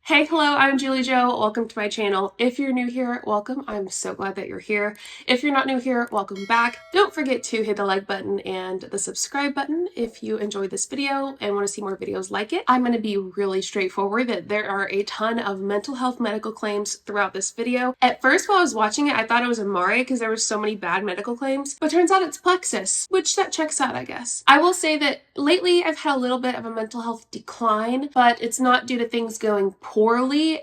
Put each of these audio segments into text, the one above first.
Hey, hello, I'm JulieJo. Welcome to my channel. If you're new here, welcome. I'm so glad that you're here. If you're not new here, welcome back. Don't forget to hit the like button and the subscribe button if you enjoyed this video and want to see more videos like it. I'm going to be really straightforward that there are a ton of mental health medical claims throughout this video. At first, while I was watching it, I thought it was Amare because there were so many bad medical claims, but turns out it's Plexus, which that checks out, I guess. I will say that lately I've had a little bit of a mental health decline, but it's not due to things going poorly.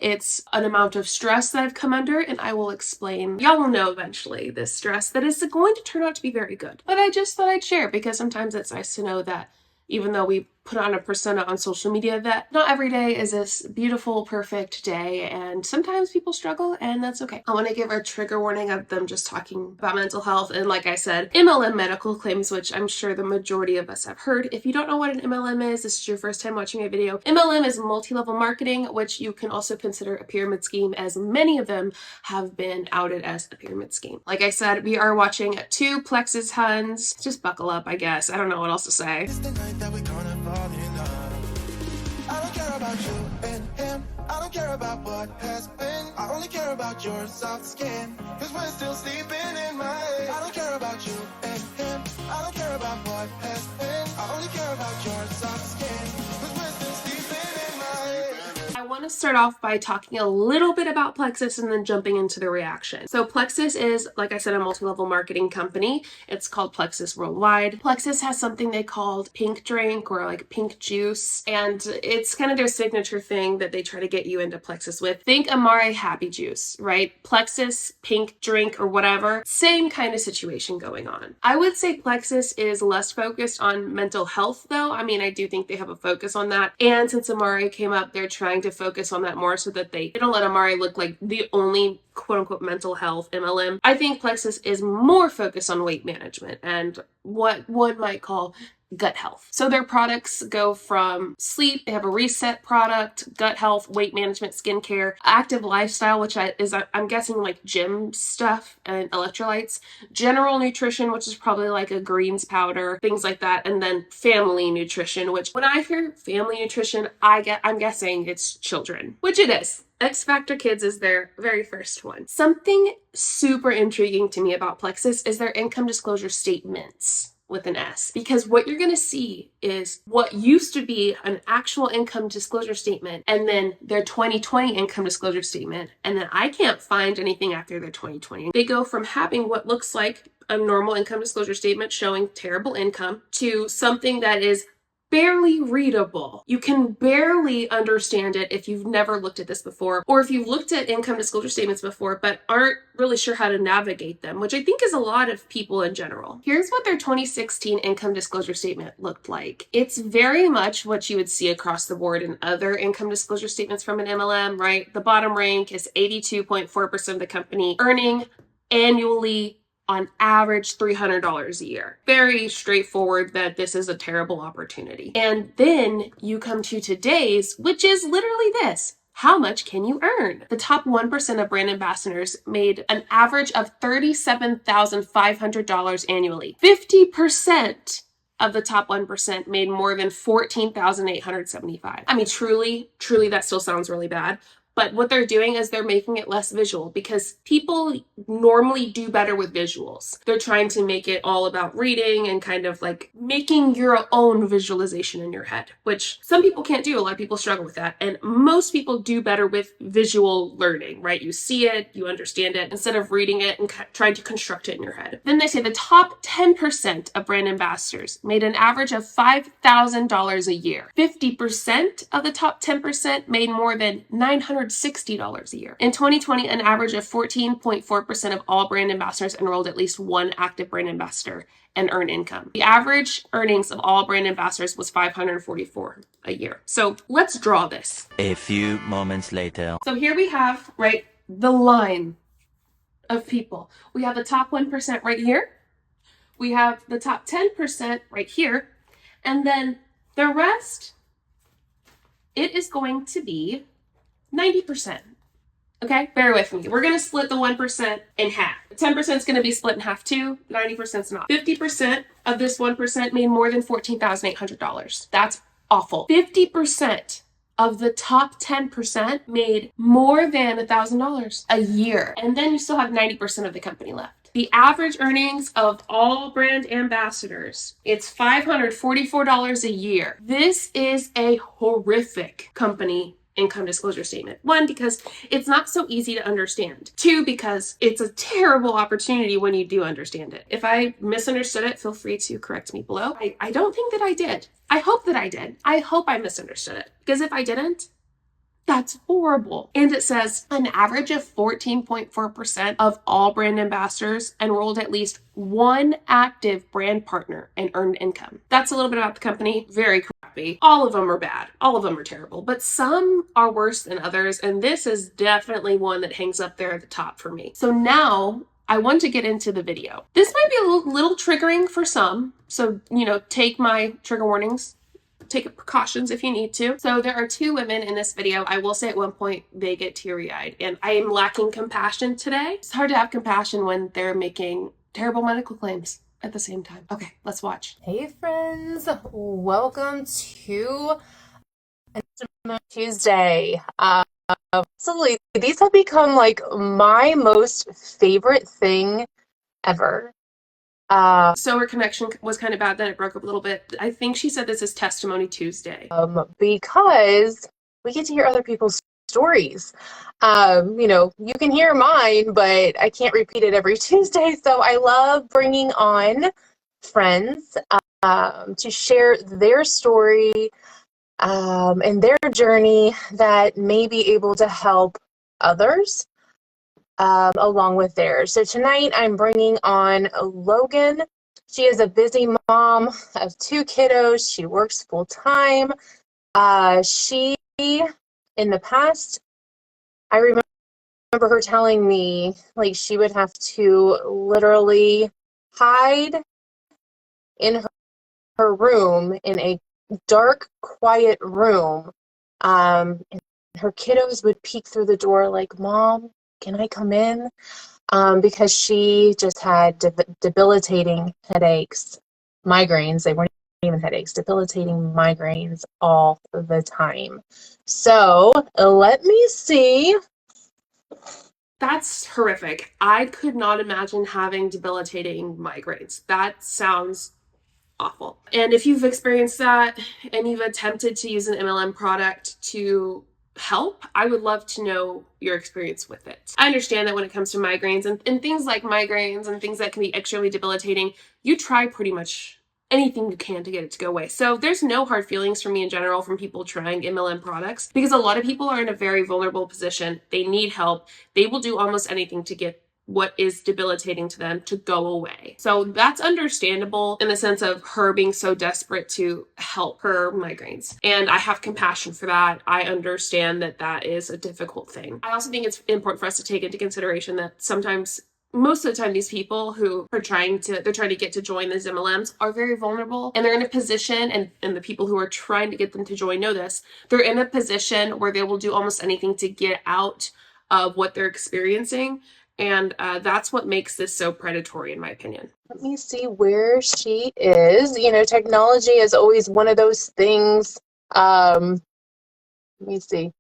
It's an amount of stress that I've come under, and I will explain. Y'all will know eventually this stress that is going to turn out to be very good. But I just thought I'd share because sometimes it's nice to know that even though we put on a persona on social media, that not every day is this beautiful, perfect day, and sometimes people struggle, and that's okay. I want to give a trigger warning of them just talking about mental health, and like I said, MLM medical claims, which I'm sure the majority of us have heard. If you don't know what an MLM is, this is your first time watching my video. MLM is multi-level marketing, which you can also consider a pyramid scheme, as many of them have been outed as a pyramid scheme. Like I said, we are watching two Plexus Huns. Just buckle up, I guess. I don't know what else to say. I don't care about you and him. I don't care about what has been. I only care about your soft skin. Cause we're still sleeping in my head. I don't care about you and him. I don't care about what has been. I only care about your soft skin. Cause we're still sleeping in my head. I want to start off by talking a little bit about Plexus and then jumping into the reaction. So Plexus is, like I said, a multi-level marketing company. It's called Plexus Worldwide. Plexus has something they called pink drink or like pink juice, and it's kind of their signature thing that they try to get you into Plexus with. Think Amare Happy Juice, right? Plexus, pink drink or whatever. Same kind of situation going on. I would say Plexus is less focused on mental health though. I mean, I do think they have a focus on that. And since Amare came up, they're trying to focus on that more so that they don't let Amare look like the only quote-unquote mental health MLM. I think Plexus is more focused on weight management and what one might call gut health. So their products go from sleep, they have a reset product, gut health, weight management, skincare, active lifestyle, which I'm guessing like gym stuff and electrolytes, general nutrition, which is probably like a greens powder, things like that, and then family nutrition, which when I hear family nutrition, I'm guessing it's children, which it is. X Factor Kids is their very first one. Something super intriguing to me about Plexus is their income disclosure statements with an S, because what you're going to see is what used to be an actual income disclosure statement and then their 2020 income disclosure statement, and then I can't find anything after their 2020. They go from having what looks like a normal income disclosure statement showing terrible income to something that is barely readable. You can barely understand it if you've never looked at this before, or if you've looked at income disclosure statements before but aren't really sure how to navigate them, which I think is a lot of people in general. Here's what their 2016 income disclosure statement looked like. It's very much what you would see across the board in other income disclosure statements from an MLM, right? The bottom rank is 82.4% of the company earning annually on average $300 a year. Very straightforward that this is a terrible opportunity. And then you come to today's, which is literally this. How much can you earn? The top 1% of brand ambassadors made an average of $37,500 annually. 50% of the top 1% made more than $14,875. I mean, truly, that still sounds really bad. But what they're doing is they're making it less visual because people normally do better with visuals. They're trying to make it all about reading and kind of like making your own visualization in your head, which some people can't do. A lot of people struggle with that. And most people do better with visual learning, right? You see it, you understand it, instead of reading it and trying to construct it in your head. Then they say the top 10% of brand ambassadors made an average of $5,000 a year. 50% of the top 10% made more than $960 a year. In 2020, an average of 14.4% of all brand ambassadors enrolled at least one active brand ambassador and earned income. The average earnings of all brand ambassadors was $544 a year. So let's draw this. A few moments later. So here we have, right, the line of people. We have the top 1% right here. We have the top 10% right here. And then the rest, it is going to be 90%. Okay, bear with me. We're going to split the 1% in half. 10% is going to be split in half too. 90% is not. 50% of this 1% made more than $14,800. That's awful. 50% of the top 10% made more than $1,000 a year. And then you still have 90% of the company left. The average earnings of all brand ambassadors, it's $544 a year. This is a horrific company income disclosure statement. One, because it's not so easy to understand. Two, because it's a terrible opportunity when you do understand it. If I misunderstood it, feel free to correct me below. I don't think that I did. I hope that I did. I hope I misunderstood it. Because if I didn't, that's horrible. And it says an average of 14.4% of all brand ambassadors enrolled at least one active brand partner and earned income. That's a little bit about the company. Very crappy. All of them are bad. All of them are terrible. But some are worse than others. And this is definitely one that hangs up there at the top for me. So now I want to get into the video. This might be a little triggering for some. So, take my trigger warnings. Take precautions if you need to. So there are two women in this video. I will say at one point they get teary-eyed, and I am lacking compassion today. It's hard to have compassion when they're making terrible medical claims at the same time. Okay, let's watch. Hey friends, welcome to Tuesday. Absolutely, these have become like my most favorite thing ever. So her connection was kind of bad, then it broke up a little bit. I think she said this is Testimony Tuesday. Because we get to hear other people's stories. You can hear mine, but I can't repeat it every Tuesday. So I love bringing on friends to share their story and their journey that may be able to help others along with theirs. So tonight I'm bringing on Logan. She is a busy mom of 2 kiddos. She works full time. She, in the past, I remember her telling me like she would have to literally hide in her room, in a dark, quiet room. And her kiddos would peek through the door like, "Mom, can I come in?" Because she just had debilitating headaches, migraines. They weren't even headaches, debilitating migraines all the time. So let me see. That's horrific. I could not imagine having debilitating migraines. That sounds awful. And if you've experienced that and you've attempted to use an MLM product to help, I would love to know your experience with it. I understand that when it comes to migraines and things like migraines and things that can be extremely debilitating, you try pretty much anything you can to get it to go away. So there's no hard feelings for me in general from people trying MLM products, because a lot of people are in a very vulnerable position. They need help. They will do almost anything to get what is debilitating to them to go away. So that's understandable in the sense of her being so desperate to help her migraines. And I have compassion for that. I understand that that is a difficult thing. I also think it's important for us to take into consideration that sometimes, most of the time, these people who are trying to get to join these MLMs are very vulnerable, and they're in a position, and the people who are trying to get them to join know this, they're in a position where they will do almost anything to get out of what they're experiencing. And that's what makes this so predatory, in my opinion. Let me see where she is. Technology is always one of those things. Let me see.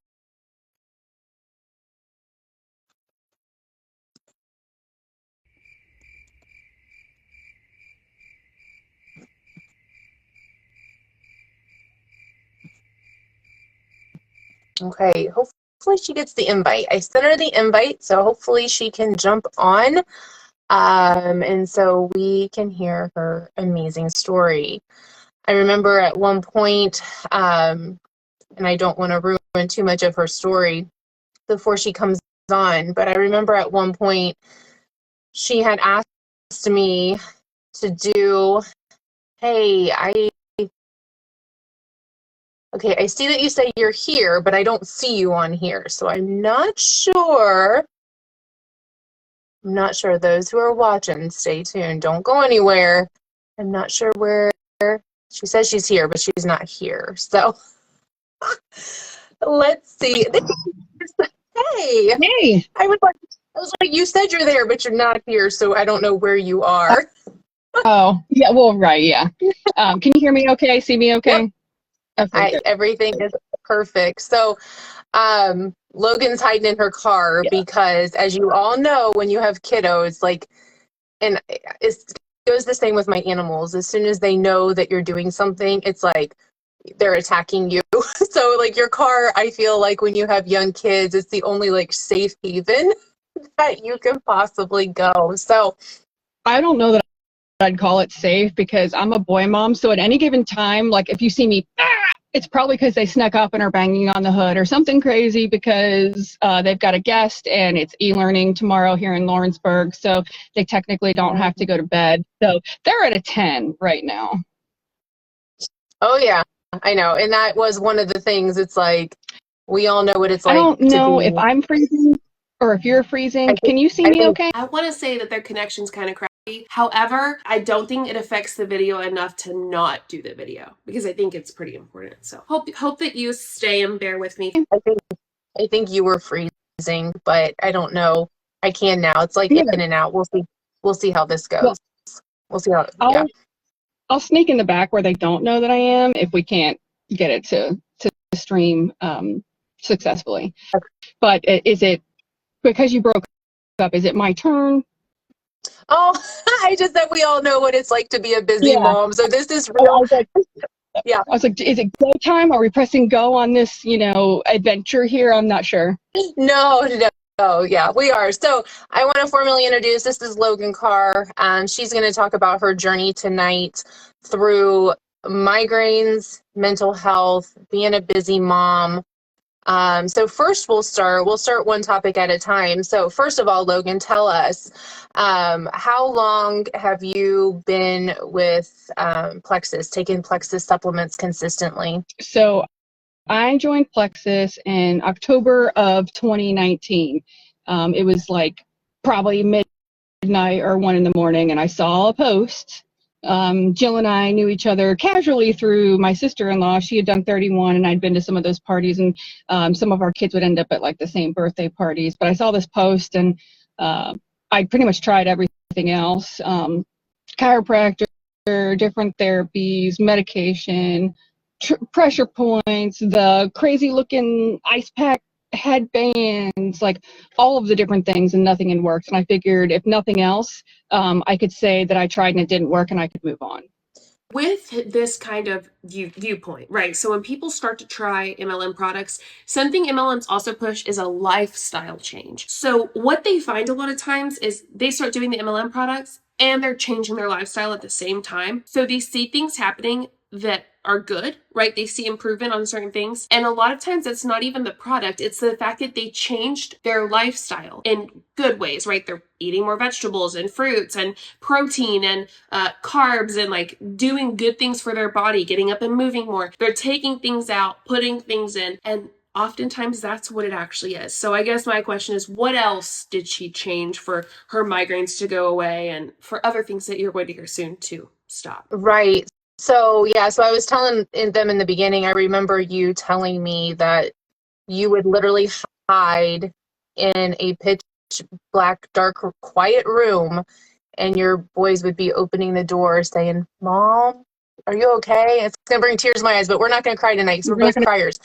Okay, hopefully she gets the invite. I sent her the invite, so hopefully she can jump on, and so we can hear her amazing story. I remember at one point, and I don't want to ruin too much of her story before she comes on, but I remember at one point she had asked me to do, "Hey, okay, I see that you say you're here, but I don't see you on here, so I'm not sure." Those who are watching, stay tuned. Don't go anywhere. I'm not sure where. She says she's here, but she's not here. So let's see. Hey. Hey. I was like, you said you're there, but you're not here, so I don't know where you are. Oh, yeah. Well, right. Yeah. Can you hear me okay? See me okay? Yep. Okay. Good. Everything is Perfect. So, Logan's hiding in her car because, as you all know, when you have kiddos, like, and it goes the same with my animals. As soon as they know that you're doing something, it's like they're attacking you. So, like, your car, I feel like when you have young kids, it's the only like safe haven that you can possibly go. So, I don't know that I'd call it safe because I'm a boy mom. So at any given time, like if you see me, it's probably because they snuck up and are banging on the hood or something crazy because they've got a guest and it's e-learning tomorrow here in Lawrenceburg. So they technically don't have to go to bed. So they're at a 10 right now. oh yeah, I know. And that was one of the things. It's like, we all know what it's I like don't to know be. if I'm freezing or if you're freezing. Can you see I me think okay? I want to say that their connection's kind of crappy. However, I don't think it affects the video enough to not do the video because I think it's pretty important. So hope that you stay and bear with me. I think you were freezing, but I don't know. I can now. It's like Yeah. in and out. We'll see. We'll see how this goes. Well, We'll see how. Yeah. I'll sneak in the back where they don't know that I am if we can't get it to stream successfully. But is it because you broke up? Is it my turn? Oh, I just said we all know what it's like to be a busy Yeah. mom. So this is I real. was like, Yeah. I was like, is it go time? Are we pressing go on this, adventure here? I'm not sure. No. Oh, yeah, we are. So I want to formally introduce, this is Logan Carr. She's going to talk about her journey tonight through migraines, mental health, being a busy mom. So first we'll start one topic at a time. So first of all, Logan, tell us, how long have you been with Plexus, taking Plexus supplements consistently? So I joined Plexus in October of 2019. It was like probably midnight or 1 a.m, and I saw a post. Jill and I knew each other casually through my sister-in-law. She had done 31, and I'd been to some of those parties, and some of our kids would end up at like the same birthday parties. But I saw this post, and I pretty much tried everything else: chiropractor, different therapies, medication, pressure points, the crazy looking ice pack headbands, like all of the different things, and nothing had worked. And I figured if nothing else, I could say that I tried and it didn't work and I could move on. With this kind of viewpoint, right? So when people start to try MLM products, something MLMs also push is a lifestyle change. So what they find a lot of times is they start doing the MLM products and they're changing their lifestyle at the same time. So they see things happening that are good, right? They see improvement on certain things. And a lot of times it's not even the product, it's the fact that they changed their lifestyle in good ways, right? They're eating more vegetables and fruits and protein and carbs and like doing good things for their body, getting up and moving more. They're taking things out, putting things in, and oftentimes that's what it actually is. So I guess my question is, what else did she change for her migraines to go away and for other things that you're going to hear soon to stop? Right. So yeah, so I was telling them in the beginning, I remember you telling me that you would literally hide in a pitch black, dark, quiet room, and your boys would be opening the door saying, "Mom, are you okay?" It's gonna bring tears to my eyes, but we're not gonna cry tonight because we're both criers.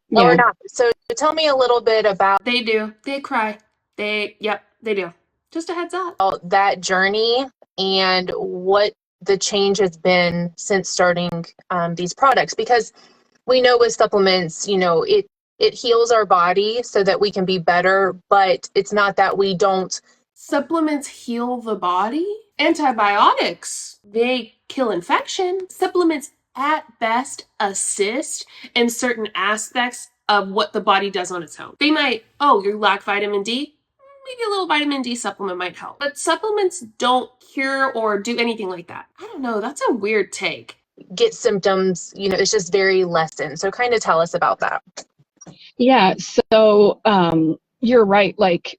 No, we're not. So tell me a little bit about They do. They cry. They do. Just a heads up. that journey and what the change has been since starting these products, because we know with supplements, it heals our body so that we can be better, but it's not that we don't. Supplements heal the body. Antibiotics, they kill infection. Supplements at best assist in certain aspects of what the body does on its own. They might, you lack vitamin D, maybe a little vitamin D supplement might help. But supplements don't cure or do anything like that. I don't know, that's a weird take. Get symptoms, it's just very lessened. So kind of tell us about that. Yeah, so you're right. And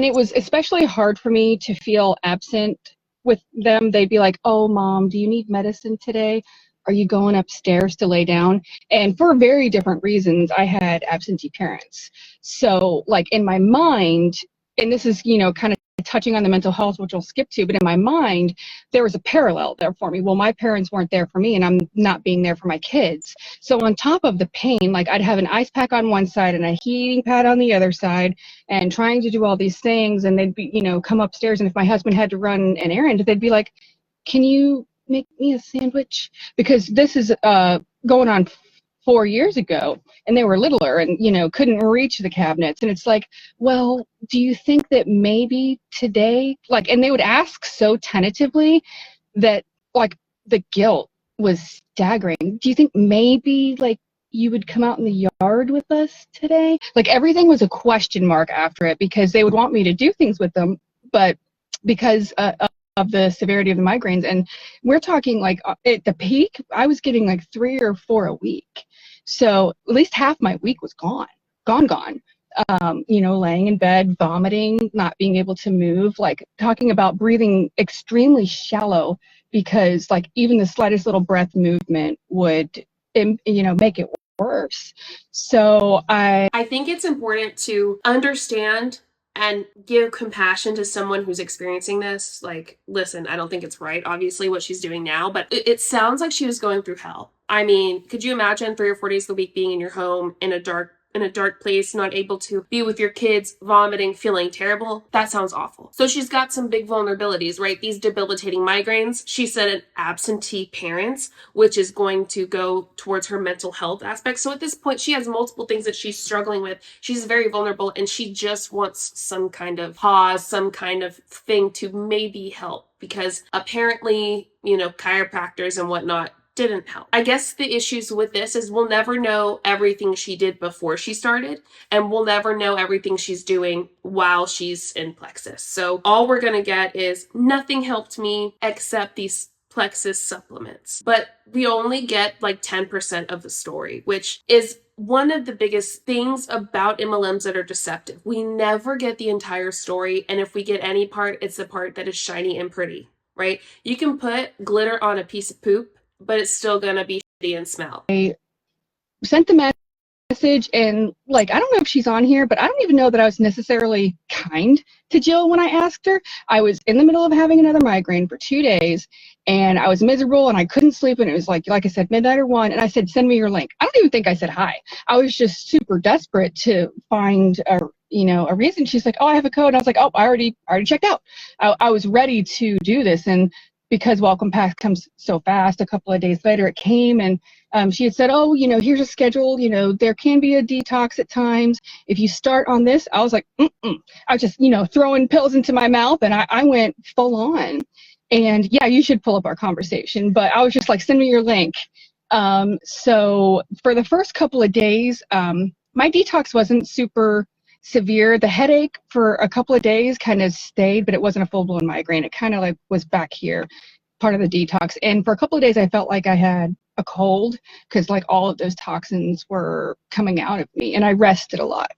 it was especially hard for me to feel absent with them. They'd be like, "Oh, Mom, do you need medicine today? Are you going upstairs to lay down?" And for very different reasons, I had absentee parents. So, like in my mind, and this is, kind of touching on the mental health, which we'll skip to, but in my mind, there was a parallel there for me. Well, my parents weren't there for me, and I'm not being there for my kids. So on top of the pain, like I'd have an ice pack on one side and a heating pad on the other side, and trying to do all these things, and they'd be, come upstairs, and if my husband had to run an errand, they'd be like, can you make me a sandwich? Because this is going on 4 years ago, and they were littler and couldn't reach the cabinets, and it's like, well, do you think that maybe today, like, and they would ask so tentatively that like the guilt was staggering. Do you think maybe like you would come out in the yard with us today? Like everything was a question mark after it, because they would want me to do things with them, but because of the severity of the migraines, and we're talking like at the peak, I was getting like 3 or 4 a week. So at least half my week was gone. Laying in bed, vomiting, not being able to move, like talking about breathing extremely shallow, because like even the slightest little breath movement would, make it worse. So I think it's important to understand and give compassion to someone who's experiencing this. Like, listen, I don't think it's right, obviously, what she's doing now, but it sounds like she was going through hell. I mean, could you imagine 3 or 4 days of the week being in your home in a dark place, not able to be with your kids, vomiting, feeling terrible? That sounds awful. So she's got some big vulnerabilities, right? These debilitating migraines. She said an absentee parents, which is going to go towards her mental health aspect. So at this point, she has multiple things that she's struggling with. She's very vulnerable, and she just wants some kind of pause, some kind of thing to maybe help, because apparently, chiropractors and whatnot didn't help. I guess the issues with this is we'll never know everything she did before she started, and we'll never know everything she's doing while she's in Plexus. So all we're going to get is nothing helped me except these Plexus supplements. But we only get like 10% of the story, which is one of the biggest things about MLMs that are deceptive. We never get the entire story, and if we get any part, it's the part that is shiny and pretty, right? You can put glitter on a piece of poop, but it's still gonna be shitty and smell. I sent the message, and like, I don't know if she's on here, but I don't even know that I was necessarily kind to Jill when I asked her. I was in the middle of having another migraine for 2 days, and I was miserable, and I couldn't sleep, and it was like I said, midnight or 1, and I said, send me your link. I don't even think I said hi. I was just super desperate to find a reason. She's like, oh, I have a code. And I was like, oh, I already checked out. I was ready to do this, and because Welcome Pack comes so fast, a couple of days later it came, and she had said, oh, here's a schedule, there can be a detox at times. If you start on this, I was like, I was just, throwing pills into my mouth, and I went full on. And yeah, you should pull up our conversation, but I was just like, send me your link. So for the first couple of days, my detox wasn't super severe. The headache for a couple of days kind of stayed, but it wasn't a full-blown migraine. It kind of like was back here, part of the detox. And for a couple of days, I felt like I had a cold, because like all of those toxins were coming out of me, and I rested a lot.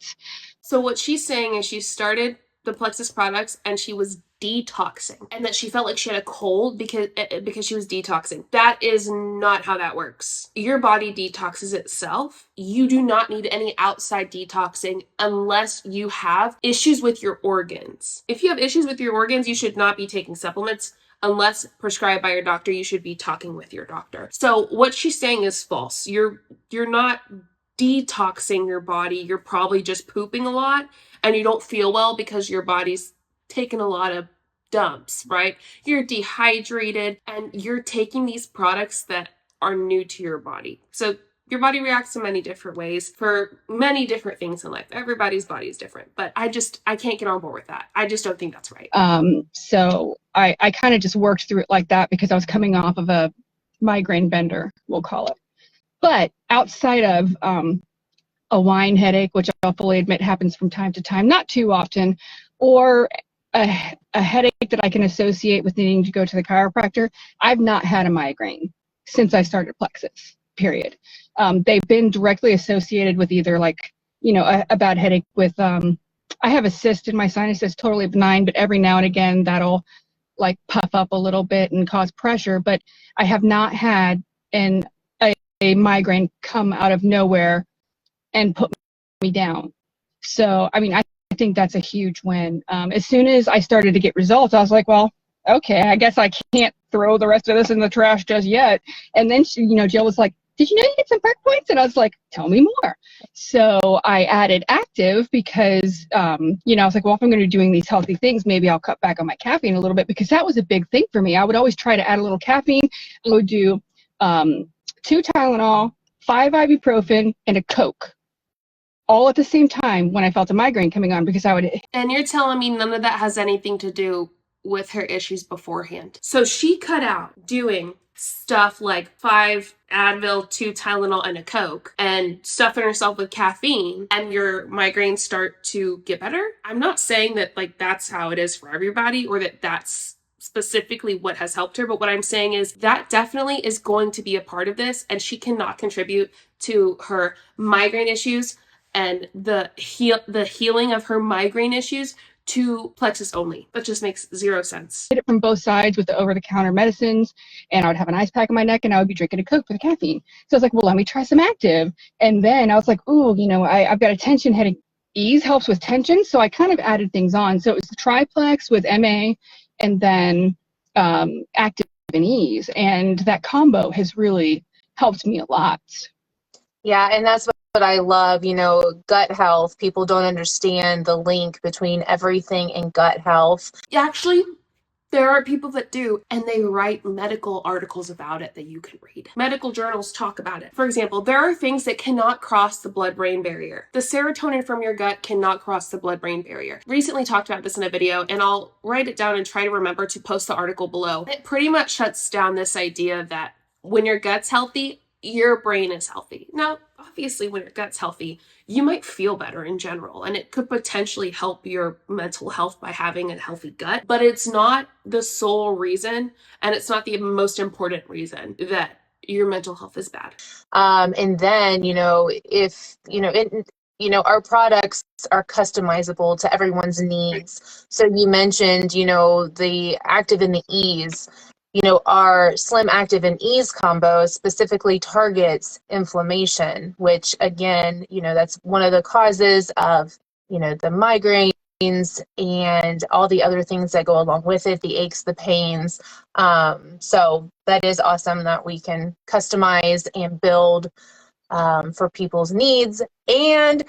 So what she's saying is she started the Plexus products and she was detoxing, and that she felt like she had a cold because she was detoxing. That is not how that works. Your body detoxes itself. You do not need any outside detoxing unless you have issues with your organs. If you have issues with your organs, you should not be taking supplements. Unless prescribed by your doctor, you should be talking with your doctor. So what she's saying is false. You're not detoxing your body. You're probably just pooping a lot, and you don't feel well because your body's taking a lot of dumps, right? You're dehydrated, and you're taking these products that are new to your body. So your body reacts in many different ways for many different things in life. Everybody's body is different, but I can't get on board with that. I just don't think that's right. So I kind of just worked through it like that, because I was coming off of a migraine bender, we'll call it. But outside of a wine headache, which I'll fully admit happens from time to time, not too often, or a headache that I can associate with needing to go to the chiropractor, I've not had a migraine since I started Plexus, period. They've been directly associated with either a bad headache with, I have a cyst in my sinus that's totally benign, but every now and again that'll like puff up a little bit and cause pressure, but I have not had a migraine come out of nowhere and put me down. So, I mean, I think that's a huge win. As soon as I started to get results, I was like, well, okay, I guess I can't throw the rest of this in the trash just yet. And then she, Jill was like, did you know you get some perk points? And I was like, tell me more. So I added active because, I was like, well, if I'm going to be doing these healthy things, maybe I'll cut back on my caffeine a little bit, because that was a big thing for me. I would always try to add a little caffeine. I would do 2 Tylenol, 5 ibuprofen, and a Coke, all at the same time when I felt a migraine coming on, because I would. And you're telling me none of that has anything to do with her issues beforehand. So she cut out doing stuff like 5 Advil, 2 Tylenol, and a Coke, and stuffing herself with caffeine, and your migraines start to get better. I'm not saying that like that's how it is for everybody, or that that's specifically what has helped her, but what I'm saying is that definitely is going to be a part of this, and she cannot contribute to her migraine issues and the healing of her migraine issues to Plexus only. That just makes zero sense. Did it from both sides with the over-the-counter medicines, and I would have an ice pack in my neck, and I would be drinking a Coke for the caffeine. So I was like, well, let me try some active. And then I was like, ooh, I've got a tension headache. Ease helps with tension, so I kind of added things on. So it was the triplex with MA, and then active and ease, and that combo has really helped me a lot. Yeah, and that's what I love, gut health. People don't understand the link between everything and gut health. Actually, there are people that do, and they write medical articles about it that you can read. Medical journals talk about it. For example, there are things that cannot cross the blood-brain barrier. The serotonin from your gut cannot cross the blood-brain barrier. Recently talked about this in a video, and I'll write it down and try to remember to post the article below. It pretty much shuts down this idea that when your gut's healthy, your brain is healthy. Now, obviously, when your gut's healthy, you might feel better in general, and it could potentially help your mental health by having a healthy gut, but it's not the sole reason, and it's not the most important reason that your mental health is bad. And then, if, our products are customizable to everyone's needs. So you mentioned, the active and the ease. Our Slim Active and Ease combo specifically targets inflammation, which again, that's one of the causes of, the migraines and all the other things that go along with it, the aches, the pains. So that is awesome that we can customize and build for people's needs. And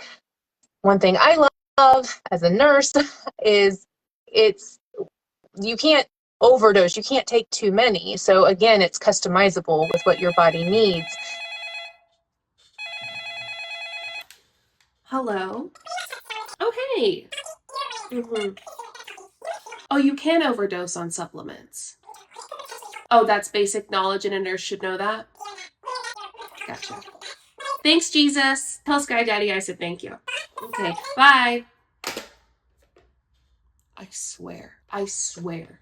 one thing I love as a nurse is you can't overdose. You can't take too many. So again, it's customizable with what your body needs. Hello? Oh, hey. Oh, you can overdose on supplements. Oh, that's basic knowledge, and a nurse should know that? Gotcha. Thanks, Jesus. Tell Sky Daddy I said thank you. Okay, bye. I swear.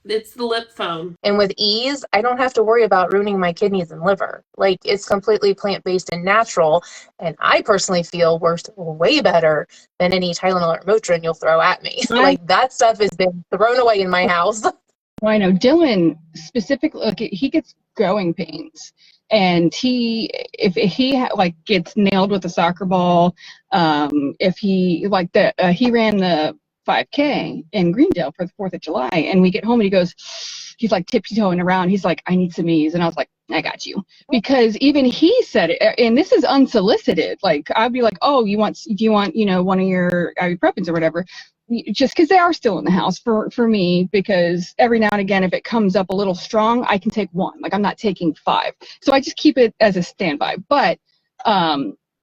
It's the lip phone. And with ease, I don't have to worry about ruining my kidneys and liver. Like, it's completely plant-based and natural. And I personally feel works way better than any Tylenol or Motrin you'll throw at me. Like, that stuff has been thrown away in my house. Well, I know Dylan specifically, he gets growing pains. And if he gets nailed with a soccer ball, if he he ran the 5K in Greendale for the 4th of July, and we get home and he's like tiptoeing around. He's like, I need some ease. And I was like, I got you. Because even he said it, and this is unsolicited. Like, I'd be like, oh, do you want, one of your ibuprofens or whatever? Just because they are still in the house for me, because every now and again, if it comes up a little strong, I can take 1. Like, I'm not taking 5. So I just keep it as a standby. But,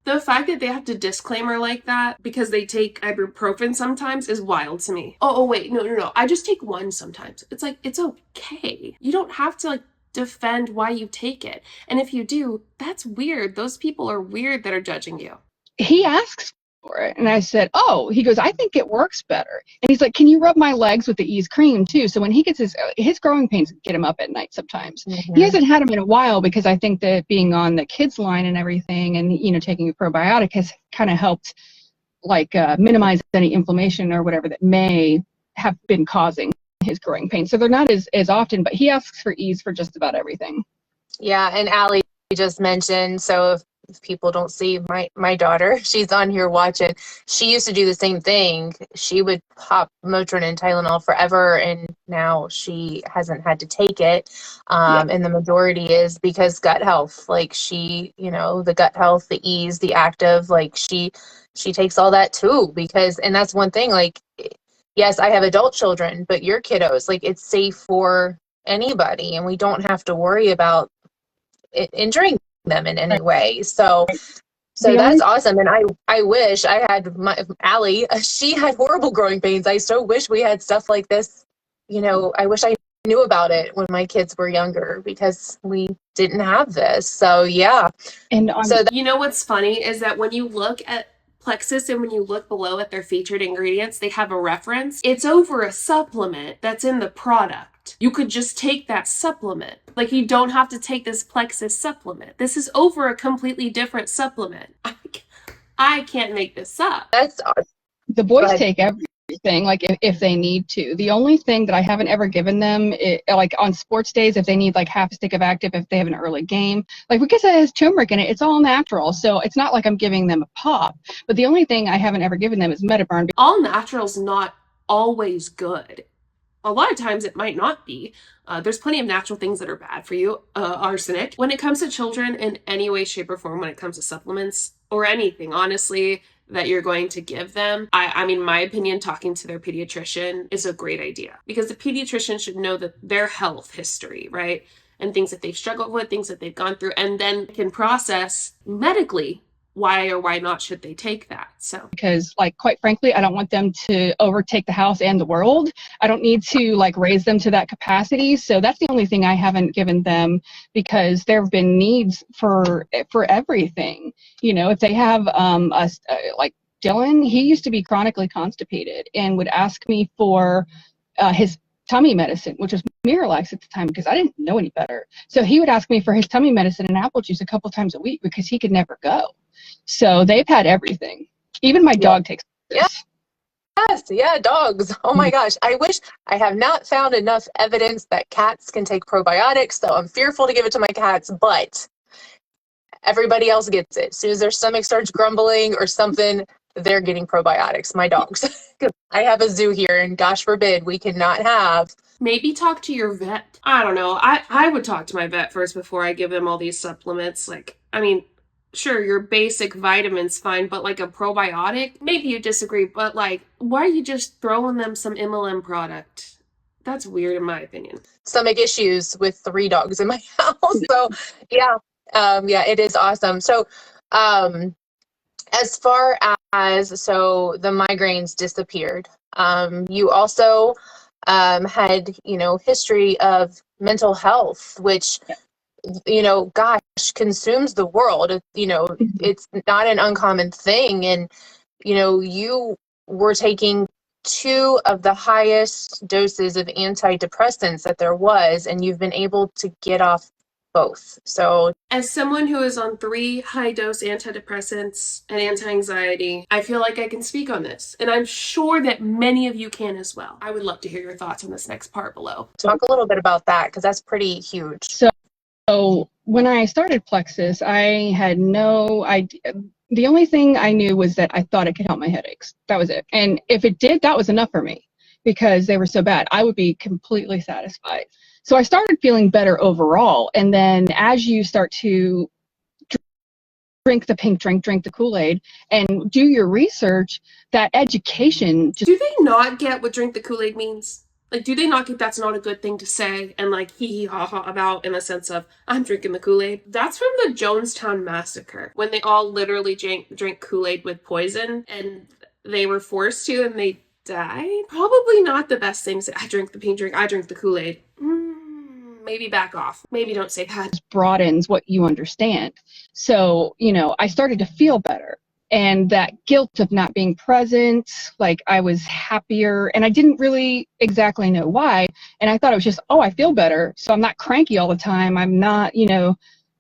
the fact that they have to disclaimer like that because they take ibuprofen sometimes is wild to me. Oh wait, no. I just take 1 sometimes. It's like, it's okay. You don't have to defend why you take it. And if you do, that's weird. Those people are weird that are judging you. He asks for it, and I said, oh, he goes, I think it works better. And he's like, can you rub my legs with the Ease cream too? So when he gets his growing pains get him up at night sometimes. Mm-hmm. He hasn't had them in a while, because I think that being on the kids line and everything, and taking a probiotic has kind of helped minimize any inflammation or whatever that may have been causing his growing pain. So they're not as often, but he asks for Ease for just about everything. Yeah, and Allie just mentioned, so if people don't see my daughter, she's on here watching. She used to do the same thing. She would pop Motrin and Tylenol forever, and now she hasn't had to take it. And the majority is because gut health. Like she, the gut health, the ease, the active, like she takes all that too, because, and that's one thing, like, yes, I have adult children, but your kiddos, like, it's safe for anybody, and we don't have to worry about injuring them in any way. So that's awesome. And I wish I had Allie, she had horrible growing pains. I so wish we had stuff like this. I wish I knew about it when my kids were younger, because we didn't have this. So yeah. And you know what's funny is that when you look at Plexus and when you look below at their featured ingredients, they have a reference. It's over a supplement that's in the product. You could just take that supplement. Like, you don't have to take this Plexus supplement. This is over a completely different supplement. I can't make this up. That's awesome. The boys take everything, like if they need to. The only thing that I haven't ever given them, like on sports days, if they need like half a stick of active, if they have an early game, like because it has turmeric in it, it's all natural. So it's not like I'm giving them a pop. But the only thing I haven't ever given them is Metaburn. All natural's not always good. A lot of times it might not be. There's plenty of natural things that are bad for you. Arsenic. When it comes to children in any way, shape, or form, when it comes to supplements or anything, honestly, that you're going to give them, I mean, my opinion, talking to their pediatrician is a great idea, because the pediatrician should know that their health history, right? And things that they've struggled with, things that they've gone through, and then can process medically why or why not should they take that. So because, like, quite frankly, I don't want them to overtake the house and the world. I don't need to like raise them to that capacity. So that's the only thing I haven't given them, because there have been needs for everything. If they have like Dylan, he used to be chronically constipated and would ask me for his tummy medicine, which was Miralax at the time, because I didn't know any better. So he would ask me for his tummy medicine and apple juice a couple times a week because he could never go. So they've had everything. Even my dog takes this. Yes, yeah, dogs. Oh my gosh. I wish I have not found enough evidence that cats can take probiotics, so I'm fearful to give it to my cats, but everybody else gets it. As soon as their stomach starts grumbling or something, they're getting probiotics. My dogs. I have a zoo here, and gosh forbid we cannot have. Maybe talk to your vet. I don't know. I would talk to my vet first before I give them all these supplements. Like, I mean, sure, your basic vitamins fine, but like a probiotic, maybe you disagree, but like, why are you just throwing them some MLM product? That's weird in my opinion. Stomach issues with 3 dogs in my house. So yeah, it is awesome. So as far as, so the migraines disappeared. You also had, history of mental health, which gosh, consumes the world. It's not an uncommon thing. And, you were taking 2 of the highest doses of antidepressants that there was, and you've been able to get off both. So as someone who is on 3 high-dose antidepressants and anti-anxiety, I feel like I can speak on this. And I'm sure that many of you can as well. I would love to hear your thoughts on this next part below. Talk a little bit about that, because that's pretty huge. So when I started Plexus, I had no idea. The only thing I knew was that I thought it could help my headaches. That was it. And if it did, that was enough for me, because they were so bad. I would be completely satisfied. So I started feeling better overall. And then as you start to drink the pink drink the Kool-Aid, and do your research, that education just... Do they not get what drink the Kool-Aid means? Like, do they not get that's not a good thing to say and like hee ha ha about, in the sense of I'm drinking the Kool-Aid? That's from the Jonestown Massacre, when they all literally drank Kool-Aid with poison, and they were forced to, and they died. Probably not the best thing to say. I drink the pink drink, I drink the Kool-Aid. Maybe back off. Maybe don't say that. Broadens what you understand. So, I started to feel better. And that guilt of not being present, like I was happier, and I didn't really exactly know why. And I thought it was just, I feel better, so I'm not cranky all the time. I'm not,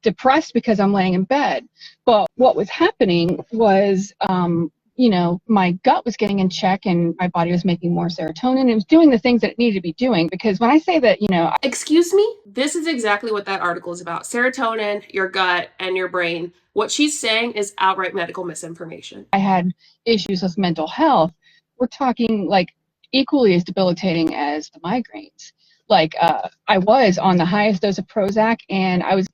depressed because I'm laying in bed. But what was happening was, my gut was getting in check, and my body was making more serotonin. It was doing the things that it needed to be doing. Because when I say that, Excuse me? This is exactly what that article is about. Serotonin, your gut, and your brain. What she's saying is outright medical misinformation. I had issues with mental health. We're talking like equally as debilitating as the migraines. Like I was on the highest dose of Prozac, and I was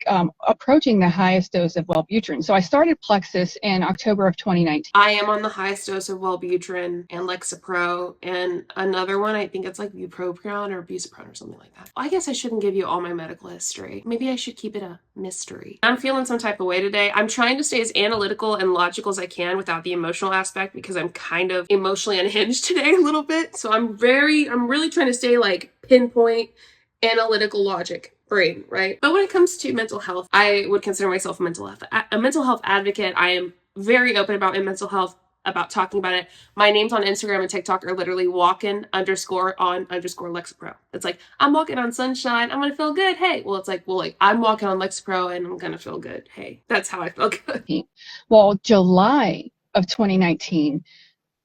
approaching the highest dose of Wellbutrin. So I started Plexus in October of 2019. I am on the highest dose of Wellbutrin and Lexapro, and another one, I think it's like bupropion or buspron or something like that. I guess I shouldn't give you all my medical history. Maybe I should keep it a mystery. I'm feeling some type of way today. I'm trying to stay as analytical and logical as I can without the emotional aspect, because I'm kind of emotionally unhinged today a little bit. So I'm really trying to stay like pinpoint analytical logic brain, right? But when it comes to mental health, I would consider myself a mental health advocate. I am very open about my mental health, about talking about it. My names on Instagram and TikTok are literally walking_on_Lexapro. It's like, I'm walking on sunshine, I'm gonna feel good, hey. Well, it's like, I'm walking on Lexapro and I'm gonna feel good, hey. That's how I feel good. Well, July of 2019,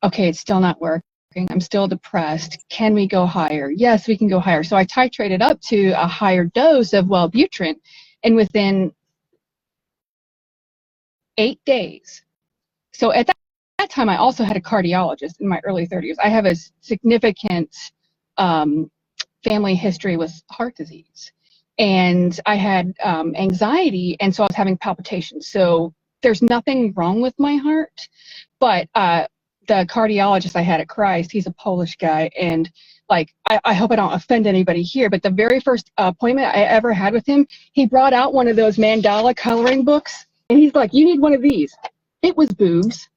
okay, it's still not working. I'm still depressed. Can we go higher? Yes, we can go higher. So I titrated up to a higher dose of Wellbutrin, and within 8 days. So at that time, I also had a cardiologist in my early 30s. I have a significant family history with heart disease, and I had anxiety, and so I was having palpitations. So there's nothing wrong with my heart, but the cardiologist I had at Christ, he's a Polish guy, and like, I hope I don't offend anybody here, but the very first appointment I ever had with him, he brought out one of those mandala coloring books, and he's like, you need one of these. It was boobs.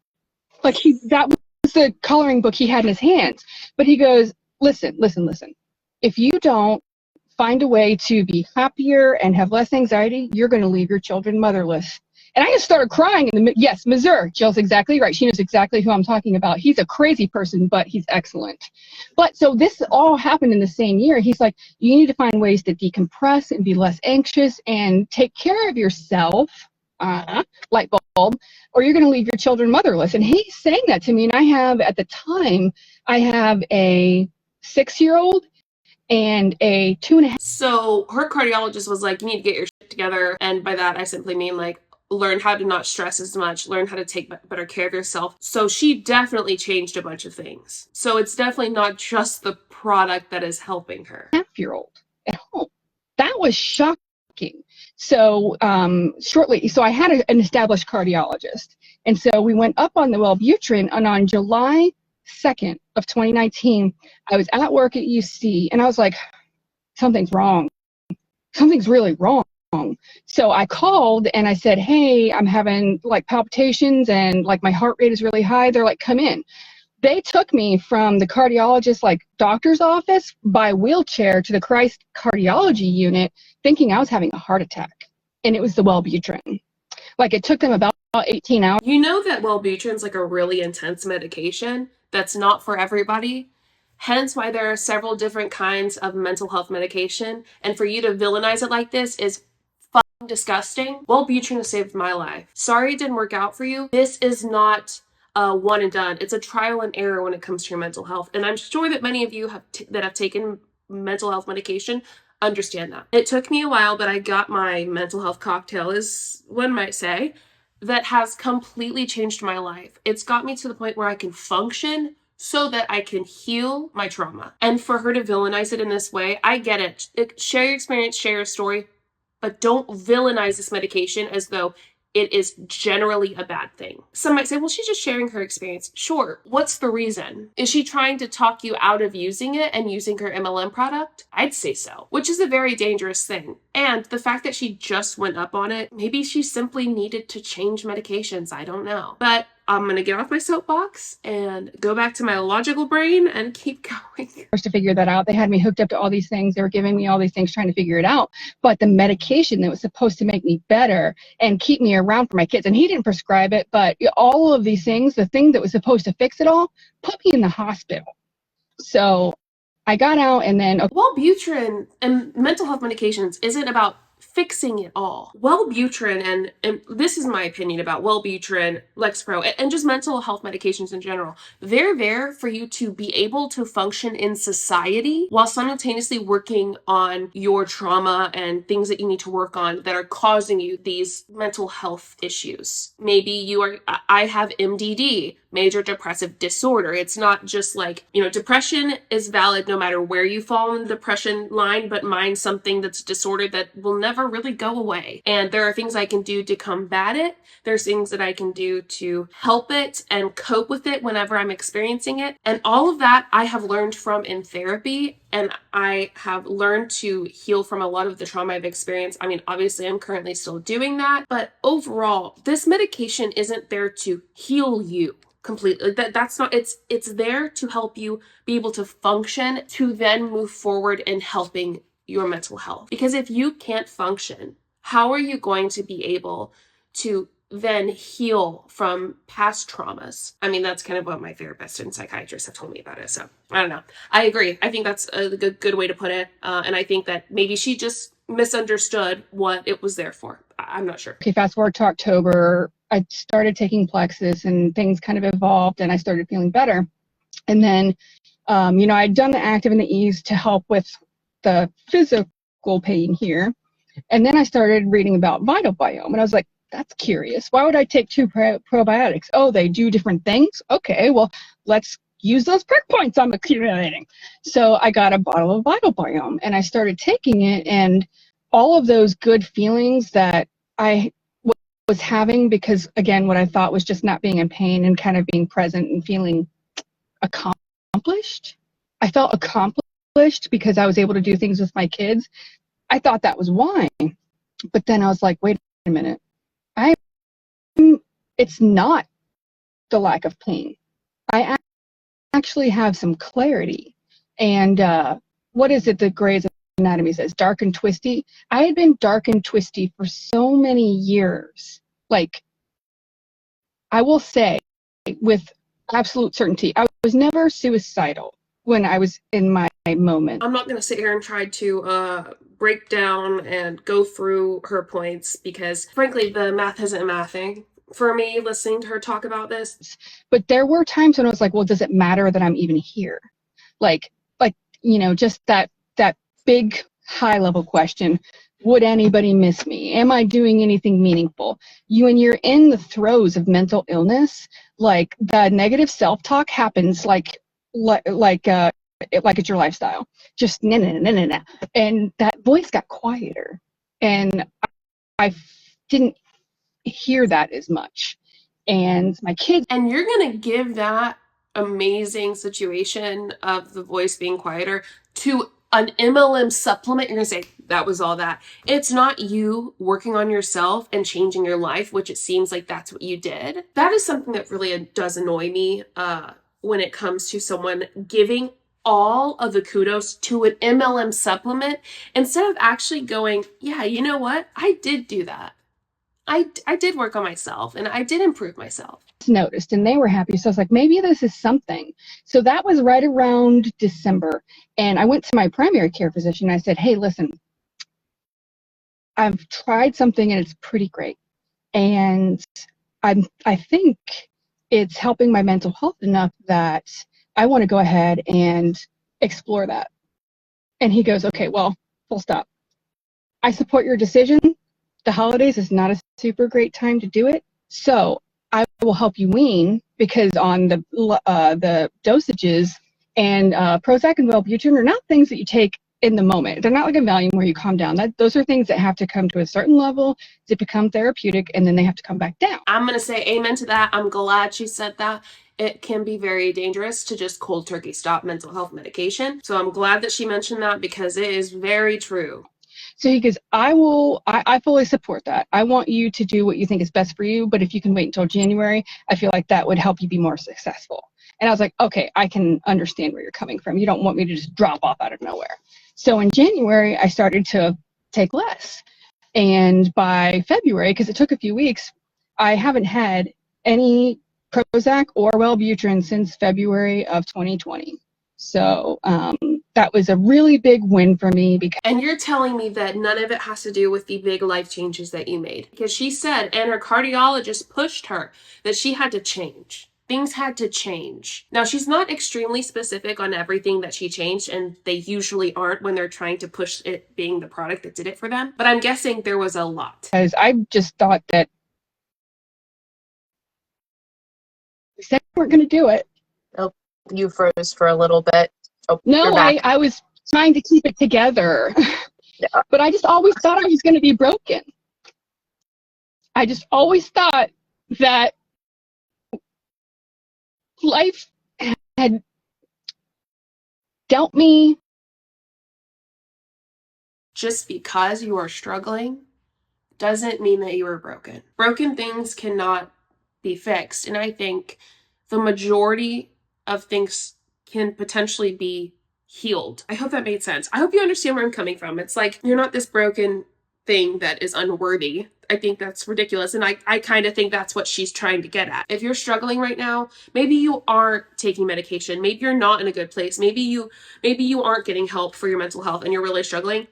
Like, that was the coloring book he had in his hands. But he goes, listen. If you don't find a way to be happier and have less anxiety, you're going to leave your children motherless. And I just started crying. Yes, Missouri. Jill's exactly right. She knows exactly who I'm talking about. He's a crazy person, but he's excellent. But so this all happened in the same year. He's like, you need to find ways to decompress and be less anxious and take care of yourself, light bulb, or you're going to leave your children motherless. And he's saying that to me. And I have, at the time, I have a 6-year-old and a 2.5. So her cardiologist was like, you need to get your shit together. And by that, I simply mean like, learn how to not stress as much, learn how to take better care of yourself. So she definitely changed a bunch of things. So it's definitely not just the product that is helping her. 2.5-year-old at home. That was shocking. So so I had an established cardiologist. And so we went up on the Wellbutrin, and on July 2nd of 2019, I was at work at UC, and I was like, something's wrong. Something's really wrong. So I called and I said, hey, I'm having like palpitations and like my heart rate is really high. They're like, come in. They took me from the cardiologist, like doctor's office, by wheelchair to the Christ cardiology unit, thinking I was having a heart attack. And it was the Wellbutrin. Like, it took them about 18 hours. You know that Wellbutrin's like a really intense medication that's not for everybody. Hence why there are several different kinds of mental health medication. And for you to villainize it like this is fucking disgusting. Wellbutrin has saved my life. Sorry it didn't work out for you. This is not one and done. It's a trial and error when it comes to your mental health. And I'm sure that many of you that have taken mental health medication understand that. It took me a while, but I got my mental health cocktail, as one might say, that has completely changed my life. It's got me to the point where I can function so that I can heal my trauma. And for her to villainize it in this way, I get it. Share your experience, share your story, but don't villainize this medication as though it is generally a bad thing. Some might say, well, she's just sharing her experience. Sure. What's the reason? Is she trying to talk you out of using it and using her MLM product? I'd say so, which is a very dangerous thing. And the fact that she just went up on it, maybe she simply needed to change medications. I don't know. But I'm going to get off my soapbox and go back to my logical brain and keep going. To figure that out. They had me hooked up to all these things. They were giving me all these things, trying to figure it out. But the medication that was supposed to make me better and keep me around for my kids, and he didn't prescribe it, but all of these things, the thing that was supposed to fix it all, put me in the hospital. So I got out, and then Wellbutrin and mental health medications isn't about fixing it all. Wellbutrin, and this is my opinion about Wellbutrin, Lexapro, and just mental health medications in general, they're there for you to be able to function in society while simultaneously working on your trauma and things that you need to work on that are causing you these mental health issues. Maybe I have MDD, major depressive disorder. It's not just like, depression is valid no matter where you fall in the depression line, but mine's something that's disordered that will never really go away. And there are things I can do to combat it. There's things that I can do to help it and cope with it whenever I'm experiencing it. And all of that I have learned from in therapy, and I have learned to heal from a lot of the trauma I've experienced. I mean, obviously I'm currently still doing that, but overall, this medication isn't there to heal you completely. That's not, it's there to help you be able to function, to then move forward in helping your mental health. Because if you can't function, how are you going to be able to then heal from past traumas? I mean, that's kind of what my therapist and psychiatrist have told me about it. So I don't know. I agree. I think that's a good way to put it. And I think that maybe she just misunderstood what it was there for. I'm not sure. Okay, fast forward to October, I started taking Plexus and things kind of evolved and I started feeling better. And then, I'd done the active and the ease to help with the physical pain here. And then I started reading about Vital Biome and I was like, that's curious. Why would I take two probiotics? Oh, they do different things? Okay, well, let's use those prick points I'm accumulating. So I got a bottle of Vital Biome and I started taking it, and all of those good feelings that I was having, because again, what I thought was just not being in pain and kind of being present and feeling accomplished. I felt accomplished because I was able to do things with my kids. I thought that was wine. But then I was like, wait a minute. It's not the lack of pain. I actually have some clarity. And what is it that Grey's Anatomy says? Dark and twisty. I had been dark and twisty for so many years. Like, I will say with absolute certainty, I was never suicidal when I was in my moment. I'm not going to sit here and try to break down and go through her points because, frankly, the math isn't mathing for me listening to her talk about this. But there were times when I was like, well, does it matter that I'm even here? Like, just that big high level question. Would anybody miss me? Am I doing anything meaningful? When you're in the throes of mental illness, like the negative self-talk happens like it's your lifestyle. Just nah. And that voice got quieter. And I didn't hear that as much. And my kids. And you're going to give that amazing situation of the voice being quieter to an MLM supplement. You're going to say, that was all that. It's not you working on yourself and changing your life, which it seems like that's what you did. That is something that really does annoy me when it comes to someone giving all of the kudos to an MLM supplement instead of actually going, yeah, you know what? I did do that. I did work on myself and I did improve myself. Noticed and they were happy. So I was like, maybe this is something. So that was right around December. And I went to my primary care physician and I said, hey, listen, I've tried something and it's pretty great. And I think it's helping my mental health enough that I want to go ahead and explore that. And he goes, okay, well, full stop. I support your decision. The holidays is not a super great time to do it. So I will help you wean, because on the dosages and Prozac and Wellbutrin are not things that you take in the moment. They're not like a Valium where you calm down. Those are things that have to come to a certain level to become therapeutic, and then they have to come back down. I'm going to say amen to that. I'm glad she said that. It can be very dangerous to just cold turkey stop mental health medication. So I'm glad that she mentioned that because it is very true. So he goes, I fully support that. I want you to do what you think is best for you, but if you can wait until January, I feel like that would help you be more successful. And I was like, okay, I can understand where you're coming from. You don't want me to just drop off out of nowhere. So in January, I started to take less. And by February, because it took a few weeks, I haven't had any Prozac or Wellbutrin since February of 2020. So that was a really big win for me because And you're telling me that none of it has to do with the big life changes that you made. Because she said, and her cardiologist pushed her, that she had to change. Things had to change. Now, she's not extremely specific on everything that she changed, and they usually aren't when they're trying to push it being the product that did it for them. But I'm guessing there was a lot. I just thought that we said we weren't going to do it. Oh, you froze for a little bit. Oh, No, you're back. I was trying to keep it together. Yeah. But I just always thought I was going to be broken. I just always thought that life had dealt me. Just because you are struggling doesn't mean that you are broken. Broken things cannot be fixed. And I think the majority of things can potentially be healed. I hope that made sense. I hope you understand where I'm coming from. It's like, you're not this broken thing that is unworthy. I think that's ridiculous. And I kind of think that's what she's trying to get at. If you're struggling right now, maybe you aren't taking medication. Maybe you're not in a good place. Maybe you aren't getting help for your mental health and you're really struggling.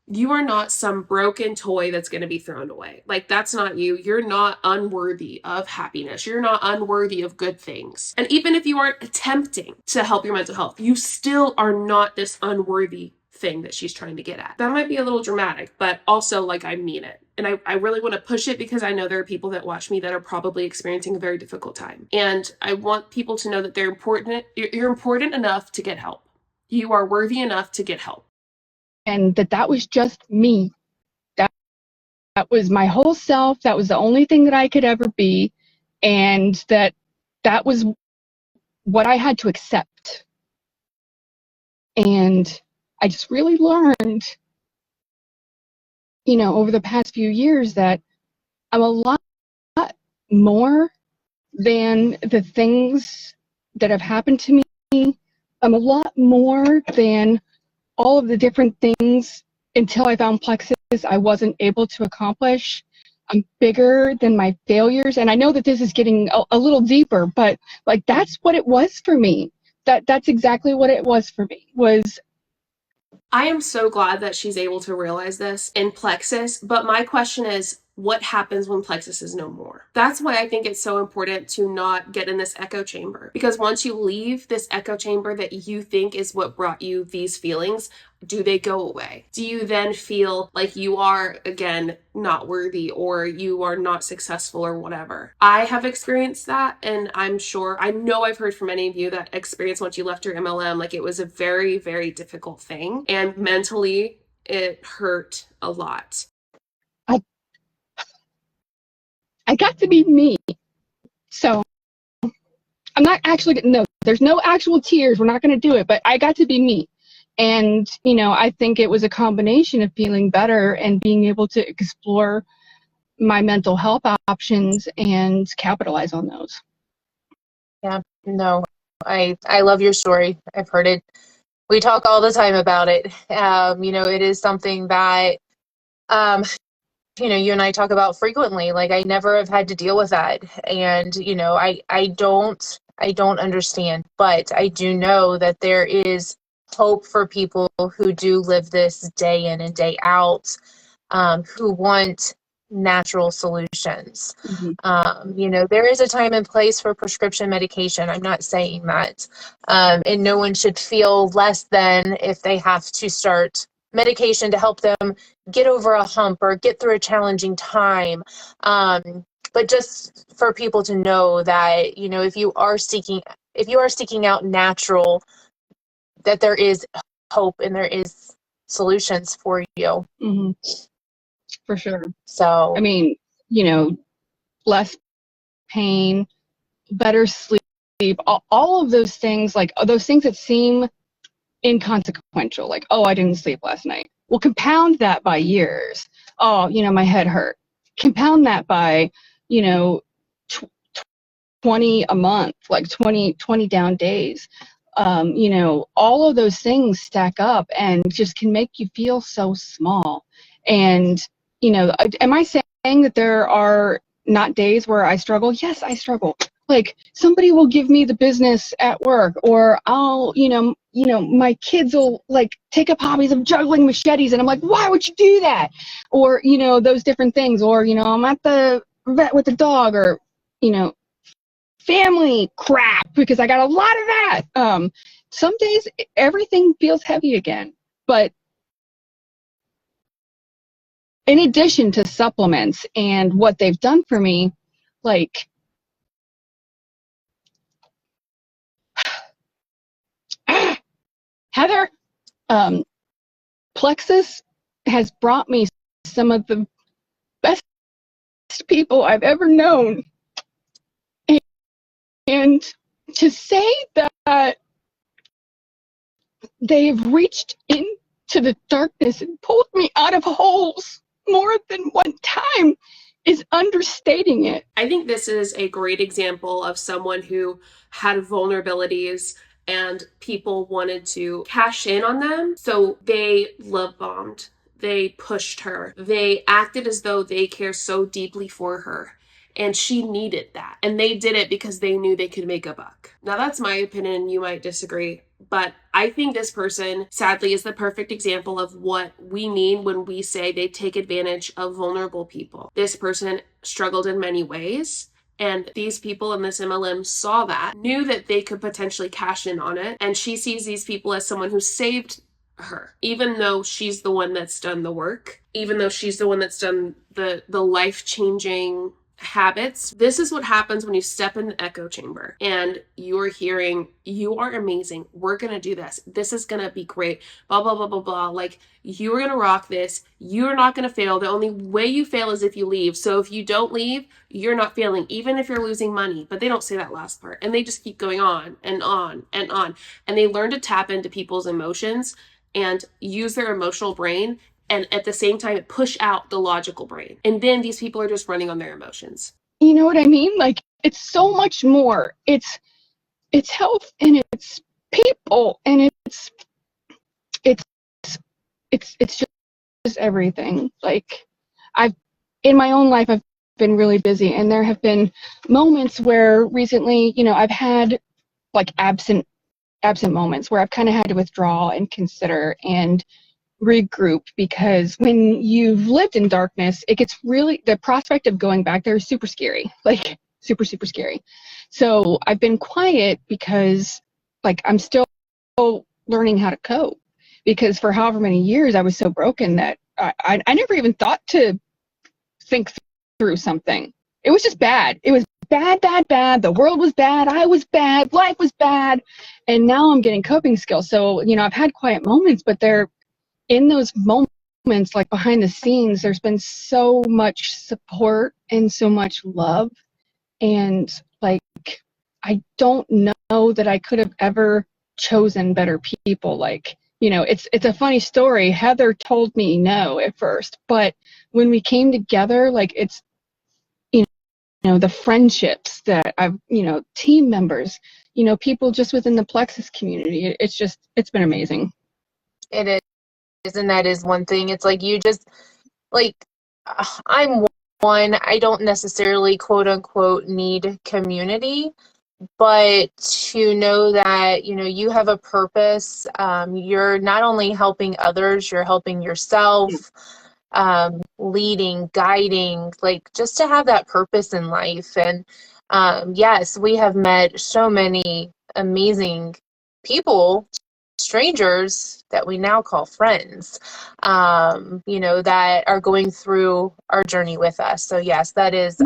You are not some broken toy that's going to be thrown away. Like, that's not you. You're not unworthy of happiness. You're not unworthy of good things. And even if you aren't attempting to help your mental health, you still are not this unworthy thing that she's trying to get at. That might be a little dramatic, but also, like, I mean it. And I really want to push it because I know there are people that watch me that are probably experiencing a very difficult time. And I want people to know that they're important. You're important enough to get help. You are worthy enough to get help. And that was just me. That was my whole self. That was the only thing that I could ever be. And that was what I had to accept. And I just really learned, over the past few years that I'm a lot more than the things that have happened to me. I'm a lot more than all of the different things until I found Plexus I wasn't able to accomplish. I'm bigger than my failures. And I know that this is getting a little deeper, but like, that's what it was for me. That's exactly what it was for me, was I am so glad that she's able to realize this in Plexus, but my question is, what happens when Plexus is no more? That's why I think it's so important to not get in this echo chamber. Because once you leave this echo chamber that you think is what brought you these feelings, do they go away? Do you then feel like you are, again, not worthy or you are not successful or whatever? I have experienced that, and I know I've heard from many of you that experience once you left your MLM, like, it was a very, very difficult thing. And mentally, it hurt a lot. I got to be me. So I'm not actually, no, there's no actual tears. We're not going to do it, but I got to be me. And, I think it was a combination of feeling better and being able to explore my mental health options and capitalize on those. Yeah, no, I love your story. I've heard it. We talk all the time about it. It is something that, you and I talk about frequently. Like, I never have had to deal with that. And, I don't understand, but I do know that there is hope for people who do live this day in and day out, who want natural solutions. Mm-hmm. There is a time and place for prescription medication. I'm not saying that. And no one should feel less than if they have to start medication to help them get over a hump or get through a challenging time. But just for people to know that, if you are seeking out natural, that there is hope and there is solutions for you. Mm-hmm. For sure. So, I mean, less pain, better sleep, all of those things, like those things that seem inconsequential, like, oh, I didn't sleep last night. Well, compound that by years. Oh, my head hurt. Compound that by, 20 a month, like 20 down days. All of those things stack up and just can make you feel so small. And, am I saying that there are not days where I struggle? Yes, I struggle. Like somebody will give me the business at work, or I'll, my kids will like take up hobbies of juggling machetes, and I'm like, why would you do that? Or, those different things. Or, I'm at the vet with the dog, or, family crap, because I got a lot of that. Some days everything feels heavy again, but in addition to supplements and what they've done for me, like, Heather, Plexus has brought me some of the best people I've ever known. And to say that they've reached into the darkness and pulled me out of holes more than one time is understating it. I think this is a great example of someone who had vulnerabilities and people wanted to cash in on them. So they love bombed. They pushed her. They acted as though they care so deeply for her. And she needed that. And they did it because they knew they could make a buck. Now, that's my opinion. You might disagree. But I think this person, sadly, is the perfect example of what we mean when we say they take advantage of vulnerable people. This person struggled in many ways. And these people in this MLM saw that, knew that they could potentially cash in on it. And she sees these people as someone who saved her, even though she's the one that's done the work, even though she's the one that's done the life-changing habits. This is what happens when you step in the echo chamber and you're hearing, you are amazing. We're going to do this. This is going to be great. Blah, blah, blah, blah, blah. Like, you are going to rock this. You're not going to fail. The only way you fail is if you leave. So if you don't leave, you're not failing, even if you're losing money. But they don't say that last part. And they just keep going on and on and on. And they learn to tap into people's emotions and use their emotional brain, and at the same time push out the logical brain. And then these people are just running on their emotions. You know what I mean? Like, it's so much more. It's health, and it's people, and it's just everything. Like, in my own life, I've been really busy, and there have been moments where recently, I've had like absent moments where I've kind of had to withdraw and consider and regroup, because when you've lived in darkness, it gets really, the prospect of going back there is super scary, like super scary. So I've been quiet because like I'm still learning how to cope, because for however many years I was so broken that I never even thought to think through something. It was just bad. It was bad. The world was bad. I was bad. Life was bad. And now I'm getting coping skills. So, I've had quiet moments, but they're in those moments, like behind the scenes, there's been so much support and so much love. And like, I don't know that I could have ever chosen better people. Like, it's a funny story. Heather told me no at first, but when we came together, like, it's, the friendships that I've, team members, people just within the Plexus community. It's been amazing. It is, and that is one thing. It's like you just, like, I'm one, I don't necessarily quote unquote need community, but to know that, you have a purpose, you're not only helping others, you're helping yourself, leading, guiding, like, just to have that purpose in life. And yes, we have met so many amazing people, strangers that we now call friends, that are going through our journey with us. So yes, that is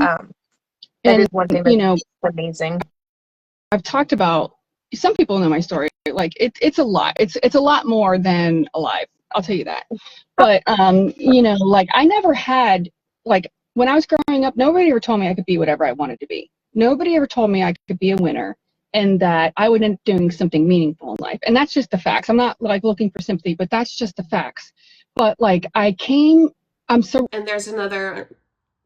one thing that's amazing. I've talked about, some people know my story, like it's a lot. It's a lot more than alive. I'll tell you that. But like, I never had, like, when I was growing up, nobody ever told me I could be whatever I wanted to be. Nobody ever told me I could be a winner and that I would end up doing something meaningful in life. And that's just the facts. I'm not like looking for sympathy, but that's just the facts. But like, And there's another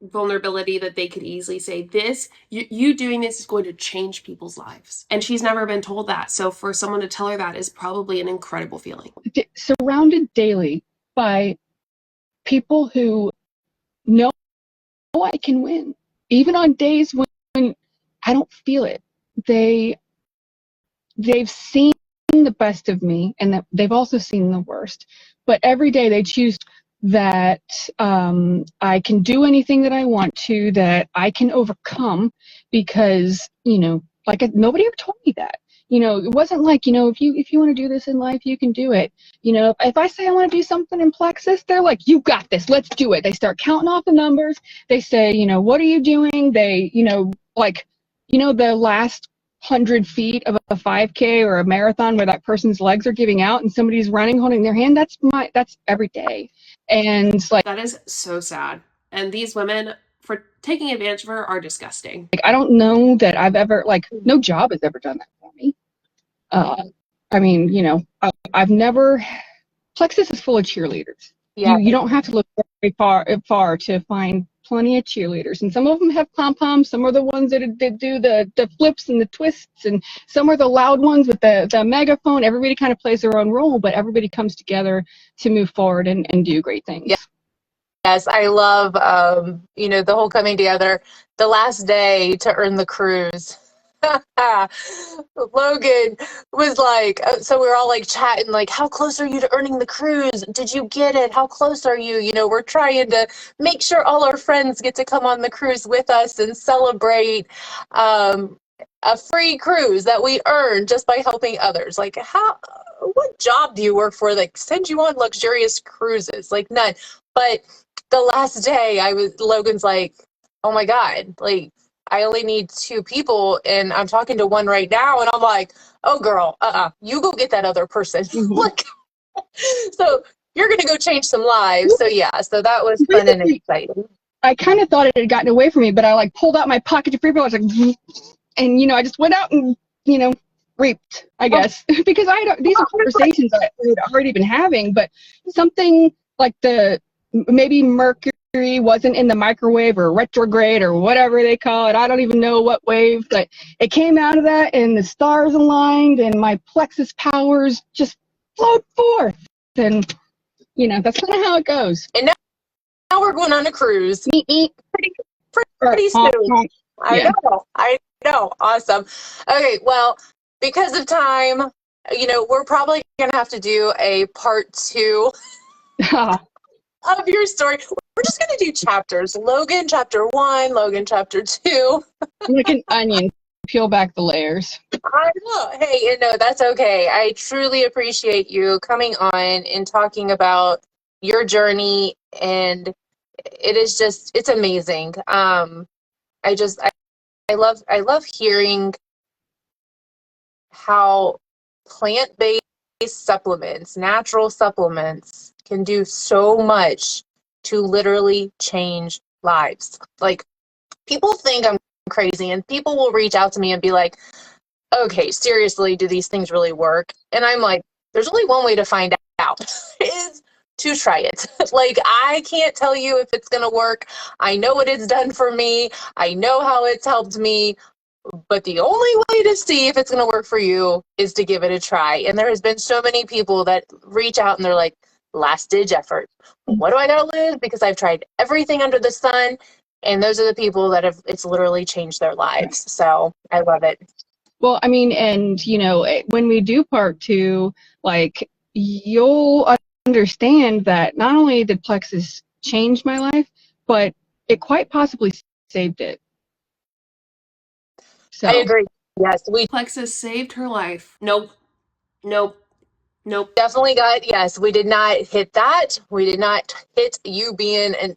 vulnerability that they could easily say, you doing this is going to change people's lives. And she's never been told that. So for someone to tell her that is probably an incredible feeling. Surrounded daily by people who know I can win, even on days when I don't feel it. They've seen the best of me, and that they've also seen the worst. But every day they choose that I can do anything that I want to, that I can overcome, because, like, nobody ever told me that. It wasn't like, if you want to do this in life, you can do it. If I say I want to do something in Plexus, they're like, you got this, let's do it. They start counting off the numbers. They say, what are you doing? They, like, the last 100 feet of a 5K or a marathon where that person's legs are giving out and somebody's running holding their hand. That's every day. And like, That is so sad. And these women, for taking advantage of her, are disgusting. I don't know that I've ever, like, no job has ever done that for me. I mean, I've never, Plexus is full of cheerleaders. Yeah. You don't have to look very far to find plenty of cheerleaders, and some of them have pom-poms. Some are the ones that do the flips and the twists, and some are the loud ones with the megaphone. Everybody kind of plays their own role, but everybody comes together to move forward and do great things. Yeah. Yes, I love, the whole coming together. The last day to earn the cruise. Logan was like, so we were all like chatting, like, how close are you to earning the cruise? Did you get it? How close are you? We're trying to make sure all our friends get to come on the cruise with us and celebrate a free cruise that we earned just by helping others. Like, what job do you work for that sends you on luxurious cruises? Like, none. But the last day, Logan's like, oh my God, like, I only need 2 people, and I'm talking to one right now, and I'm like, oh girl, you go get that other person. Like, so you're gonna go change some lives. So yeah, so that was fun and exciting. I kind of thought it had gotten away from me, but I like pulled out my pocket of paper. I was like, and I just went out and reaped, I guess, because these are conversations I had already been having, but something like maybe Mercury wasn't in the microwave or retrograde or whatever they call it. I don't even know what wave, but it came out of that, and the stars aligned, and my Plexus powers just flowed forth. And that's kind of how it goes. And now we're going on a cruise. Pretty soon. Yeah. I know. Awesome. Okay, well, because of time, we're probably gonna have to do a part 2 of your story. We're just going to do chapters. Logan chapter 1, Logan chapter 2. Like an onion, peel back the layers. I know. Hey, that's okay. I truly appreciate you coming on and talking about your journey, and it's amazing. I love hearing how plant-based supplements, natural supplements, can do so much to literally change lives. Like, people think I'm crazy, and people will reach out to me and be like, okay, seriously, do these things really work? And I'm like, there's only one way to find out, is to try it. Like, I can't tell you if it's going to work. I know what it's done for me. I know how it's helped me. But the only way to see if it's going to work for you is to give it a try. And there has been so many people that reach out and they're like, last ditch effort. What do I got to lose? Because I've tried everything under the sun. And those are the people that it's literally changed their lives. So I love it. Well, I mean, and when we do part 2, like, you'll understand that not only did Plexus change my life, but it quite possibly saved it. So I agree. Yes, Plexus saved her life. Nope. Definitely yes, we did not hit that. We did not hit you being an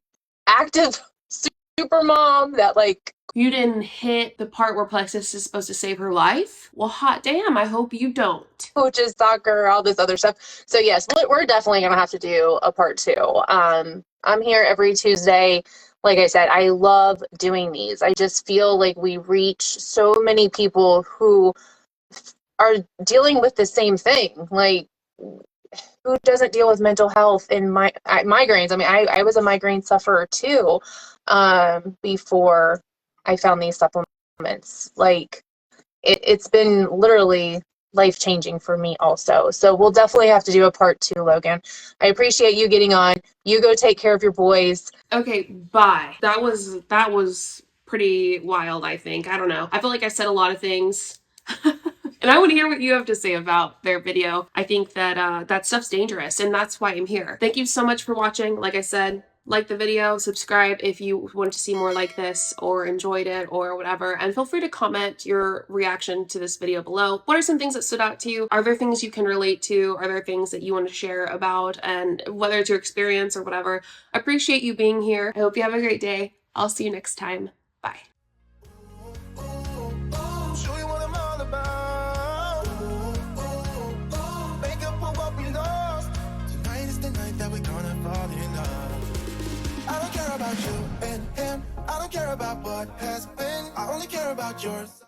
active super mom that, like, you didn't hit the part where Plexus is supposed to save her life? Well, hot damn, I hope you don't. Coaches, soccer, all this other stuff. So yes, we're definitely going to have to do a part 2. I'm here every Tuesday. Like I said, I love doing these. I just feel like we reach so many people who are dealing with the same thing. Like, who doesn't deal with mental health and migraines? I mean, I was a migraine sufferer too, before I found these supplements. Like, it's been literally life-changing for me also. So we'll definitely have to do a part 2, Logan. I appreciate you getting on. You go take care of your boys. Okay, bye. That was pretty wild, I think. I don't know. I feel like I said a lot of things. And I want to hear what you have to say about their video. I think that that stuff's dangerous, and that's why I'm here. Thank you so much for watching. Like I said, like the video, subscribe if you want to see more like this or enjoyed it or whatever, and feel free to comment your reaction to this video below. What are some things that stood out to you? Are there things you can relate to? Are there things that you want to share about, and whether it's your experience or whatever? I appreciate you being here. I hope you have a great day. I'll see you next time. Bye. Show you what I'm all about. Make up for what we lost. Tonight is the night that we're gonna fall in love. I don't care about you and him. I don't care about what has been. I only care about yours.